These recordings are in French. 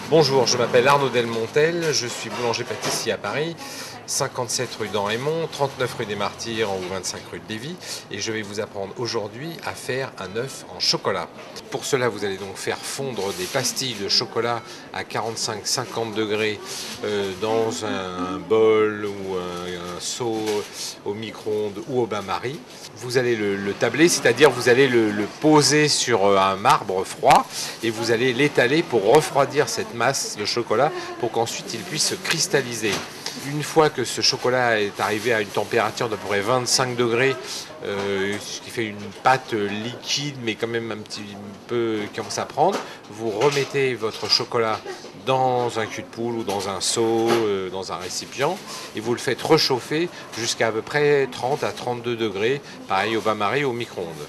Bonjour, je m'appelle Arnaud Delmontel, je suis boulanger-pâtissier à Paris, 57 rue d'En-Raymond, 39 rue des Martyrs ou 25 rue de Lévis, et je vais vous apprendre aujourd'hui à faire un œuf en chocolat. Pour cela, vous allez donc faire fondre des pastilles de chocolat à 45-50 degrés dans un bol ou un seau au micro-ondes ou au bain-marie. Vous allez le tabler, c'est-à-dire vous allez le poser sur un marbre froid et vous allez l'étaler pour refroidir cette masse de chocolat pour qu'ensuite il puisse se cristalliser. Une fois que ce chocolat est arrivé à une température d'à peu près 25 degrés, ce qui fait une pâte liquide mais quand même un petit peu qui commence à prendre, vous remettez votre chocolat dans un cul de poule ou dans un seau, dans un récipient, et vous le faites réchauffer jusqu'à à peu près 30 à 32 degrés, pareil au bain-marie ou au micro-ondes.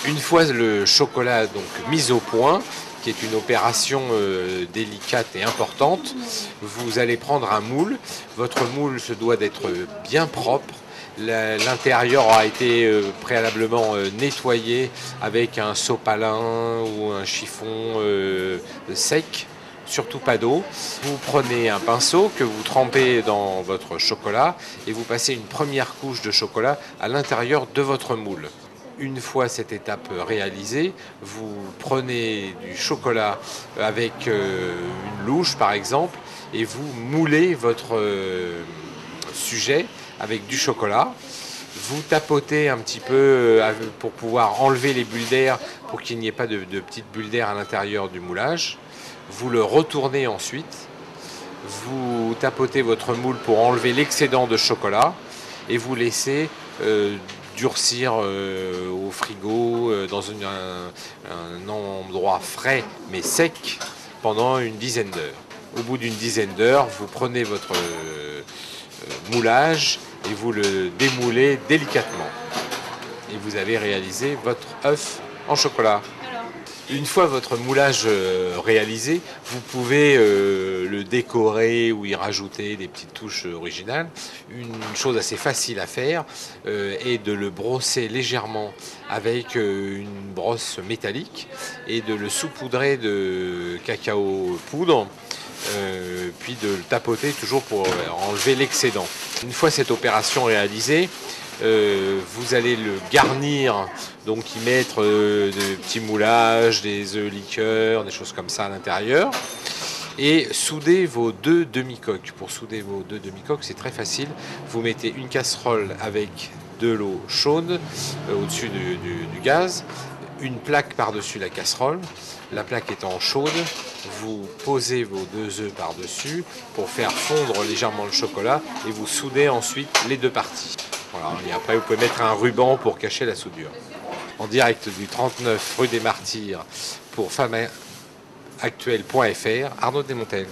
Une fois le chocolat donc mis au point, qui est une opération délicate et importante, vous allez prendre un moule. Votre moule se doit d'être bien propre. L'intérieur aura été préalablement nettoyé avec un sopalin ou un chiffon sec, surtout pas d'eau. Vous prenez un pinceau que vous trempez dans votre chocolat et vous passez une première couche de chocolat à l'intérieur de votre moule. Une fois cette étape réalisée, vous prenez du chocolat avec une louche par exemple et vous moulez votre sujet avec du chocolat. Vous tapotez un petit peu pour pouvoir enlever les bulles d'air pour qu'il n'y ait pas de petites bulles d'air à l'intérieur du moulage. Vous le retournez ensuite. Vous tapotez votre moule pour enlever l'excédent de chocolat et vous laissez durcir au frigo dans un endroit frais mais sec pendant une dizaine d'heures. Au bout d'une dizaine d'heures, vous prenez votre moulage et vous le démoulez délicatement. Et vous avez réalisé votre œuf en chocolat. Une fois votre moulage réalisé, vous pouvez le décorer ou y rajouter des petites touches originales. Une chose assez facile à faire est de le brosser légèrement avec une brosse métallique et de le saupoudrer de cacao poudre. Puis de le tapoter toujours pour enlever l'excédent. Une fois cette opération réalisée, vous allez le garnir, donc y mettre des petits moulages, des œufs liqueurs, des choses comme ça à l'intérieur, et souder vos deux demi-coques. Pour souder vos deux demi-coques, c'est très facile. Vous mettez une casserole avec de l'eau chaude au-dessus du gaz, une plaque par-dessus la casserole. La plaque étant chaude, vous posez vos deux œufs par-dessus pour faire fondre légèrement le chocolat et vous soudez ensuite les deux parties. Voilà, et après vous pouvez mettre un ruban pour cacher la soudure. En direct du 39 rue des Martyrs pour femmeactuelle.fr, Arnaud Delmontel.